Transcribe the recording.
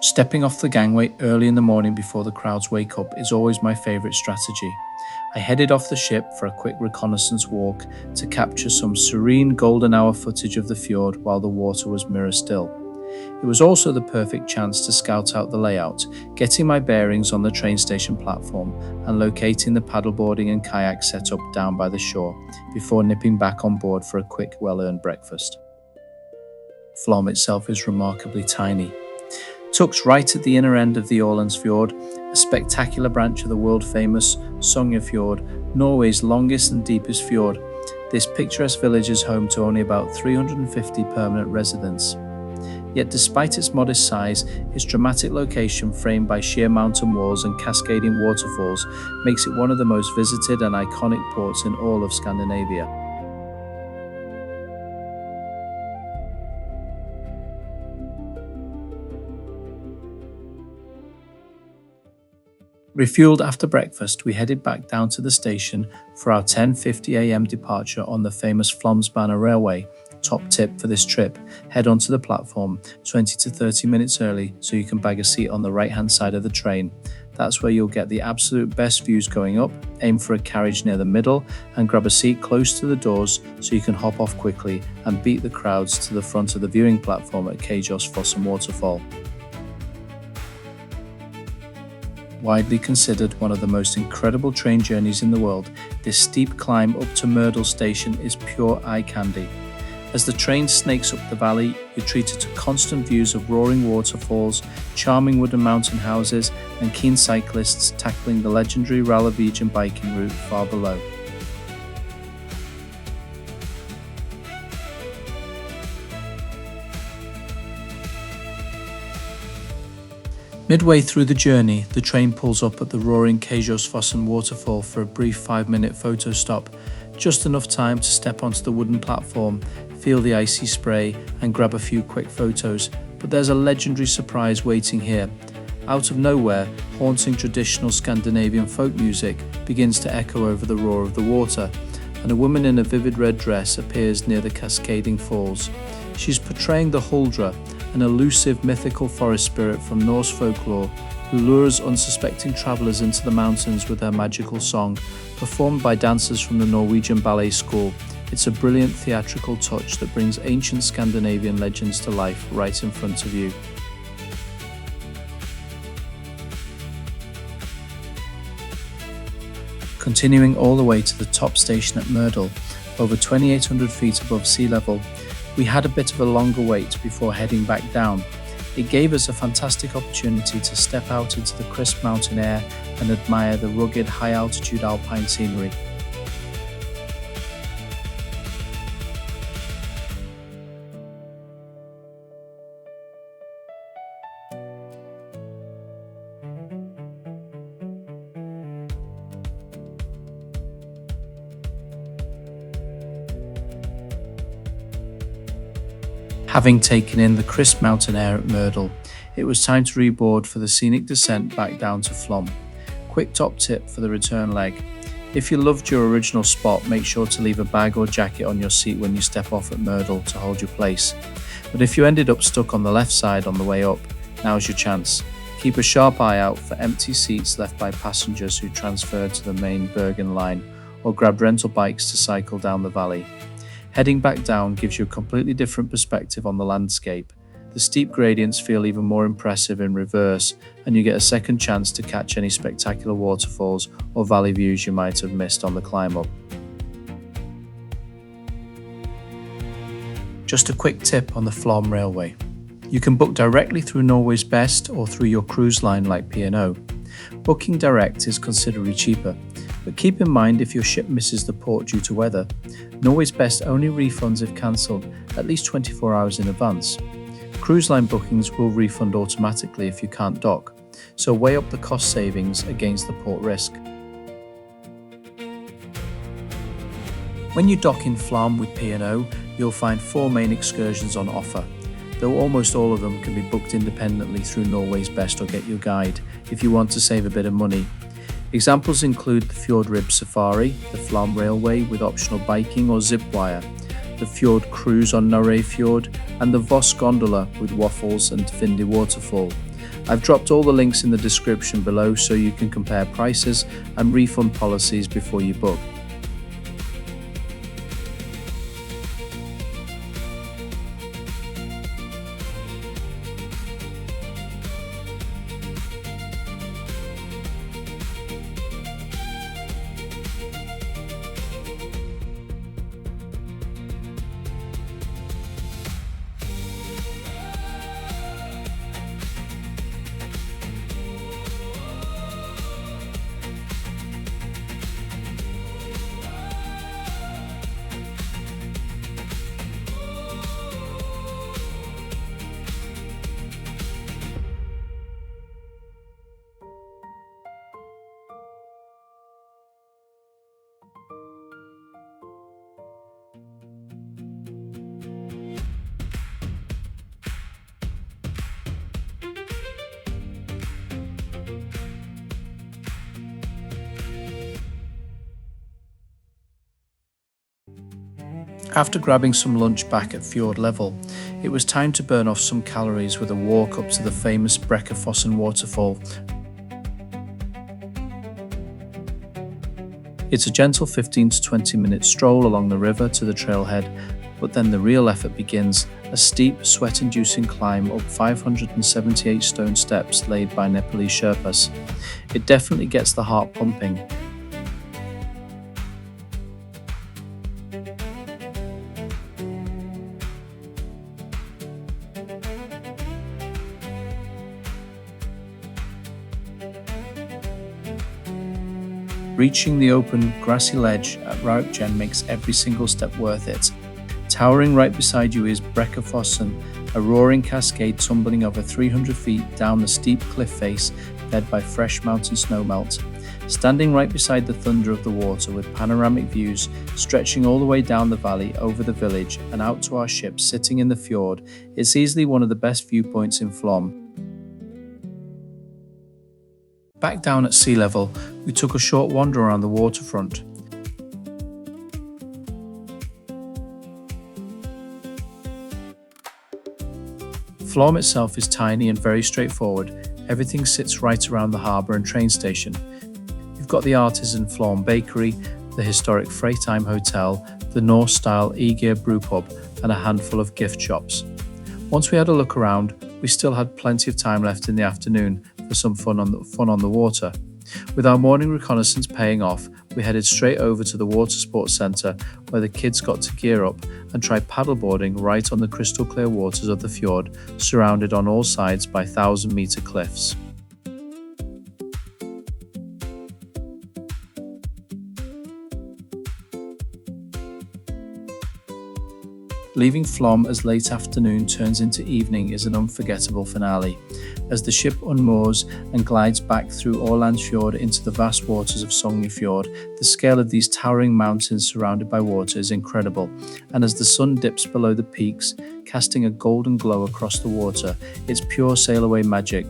Stepping off the gangway early in the morning before the crowds wake up is always my favourite strategy. I headed off the ship for a quick reconnaissance walk to capture some serene golden hour footage of the fjord while the water was mirror still. It was also the perfect chance to scout out the layout, getting my bearings on the train station platform and locating the paddleboarding and kayak setup down by the shore before nipping back on board for a quick, well-earned breakfast. Flåm itself is remarkably tiny. Tucked right at the inner end of the Fjord, a spectacular branch of the world-famous Fjord, Norway's longest and deepest fjord, this picturesque village is home to only about 350 permanent residents. Yet despite its modest size, its dramatic location framed by sheer mountain walls and cascading waterfalls makes it one of the most visited and iconic ports in all of Scandinavia. Refueled after breakfast, we headed back down to the station for our 10:50 a.m. departure on the famous Flåm Railway. Top tip for this trip, head onto the platform 20 to 30 minutes early so you can bag a seat on the right hand side of the train. That's where you'll get the absolute best views going up. Aim for a carriage near the middle and grab a seat close to the doors so you can hop off quickly and beat the crowds to the front of the viewing platform at Fossen waterfall. Widely considered one of the most incredible train journeys in the world, this steep climb up to Myrdal station is pure eye candy. As the train snakes up the valley, you're treated to constant views of roaring waterfalls, charming wooden mountain houses, and keen cyclists tackling the legendary Railvejen biking route far below. Midway through the journey, the train pulls up at the roaring Fossen waterfall for a brief 5-minute photo stop, just enough time to step onto the wooden platform, feel the icy spray and grab a few quick photos, but there's a legendary surprise waiting here. Out of nowhere, haunting traditional Scandinavian folk music begins to echo over the roar of the water, and a woman in a vivid red dress appears near the cascading falls. She's portraying the Huldra, an elusive mythical forest spirit from Norse folklore who lures unsuspecting travellers into the mountains with her magical song, performed by dancers from the Norwegian ballet school. It's a brilliant theatrical touch that brings ancient Scandinavian legends to life right in front of you. Continuing all the way to the top station at Myrdal, over 2,800 feet above sea level, we had a bit of a longer wait before heading back down. It gave us a fantastic opportunity to step out into the crisp mountain air and admire the rugged high-altitude alpine scenery. Having taken in the crisp mountain air at Myrdal, it was time to reboard for the scenic descent back down to Flåm. Quick top tip for the return leg. If you loved your original spot, make sure to leave a bag or jacket on your seat when you step off at Myrdal to hold your place. But if you ended up stuck on the left side on the way up, now's your chance. Keep a sharp eye out for empty seats left by passengers who transferred to the main Bergen line or grabbed rental bikes to cycle down the valley. Heading back down gives you a completely different perspective on the landscape. The steep gradients feel even more impressive in reverse, and you get a second chance to catch any spectacular waterfalls or valley views you might have missed on the climb up. Just a quick tip on the Flåm Railway. You can book directly through Norway's Best or through your cruise line like P&O. Booking direct is considerably cheaper, but keep in mind if your ship misses the port due to weather, Norway's Best only refunds if cancelled at least 24 hours in advance. Cruise line bookings will refund automatically if you can't dock, so weigh up the cost savings against the port risk. When you dock in Flåm with P&O, you'll find 4 main excursions on offer, though almost all of them can be booked independently through Norway's Best or Get Your Guide if you want to save a bit of money. Examples include the Fjord Rib Safari, the Flåm Railway with optional biking or zip wire, the Fjord Cruise on Norway Fjord, and the Voss Gondola with waffles and Findi Waterfall. I've dropped all the links in the description below so you can compare prices and refund policies before you book. After grabbing some lunch back at fjord level, it was time to burn off some calories with a walk up to the famous Breathtaking waterfall. It's a gentle 15 to 20 minute stroll along the river to the trailhead, but then the real effort begins, a steep, sweat-inducing climb up 578 stone steps laid by Nepalese Sherpas. It definitely gets the heart pumping. Reaching the open, grassy ledge at Raukjen makes every single step worth it. Towering right beside you is Brekkafossen, a roaring cascade tumbling over 300 feet down the steep cliff face fed by fresh mountain snowmelt. Standing right beside the thunder of the water with panoramic views stretching all the way down the valley over the village and out to our ship sitting in the fjord, it's easily one of the best viewpoints in Flåm. Back down at sea level, we took a short wander around the waterfront. Flåm itself is tiny and very straightforward. Everything sits right around the harbour and train station. You've got the artisan Flåm bakery, the historic Freitheim Hotel, the Norse-style Ægir brew pub, and a handful of gift shops. Once we had a look around, we still had plenty of time left in the afternoon for some fun on the water. With our morning reconnaissance paying off, we headed straight over to the watersports centre where the kids got to gear up and try paddleboarding right on the crystal clear waters of the fjord, surrounded on all sides by 1,000-metre cliffs. Leaving Flåm as late afternoon turns into evening is an unforgettable finale. As the ship unmoors and glides back through Ålandsfjord into the vast waters of Sognefjord, the scale of these towering mountains surrounded by water is incredible, and as the sun dips below the peaks, casting a golden glow across the water, it's pure sail-away magic.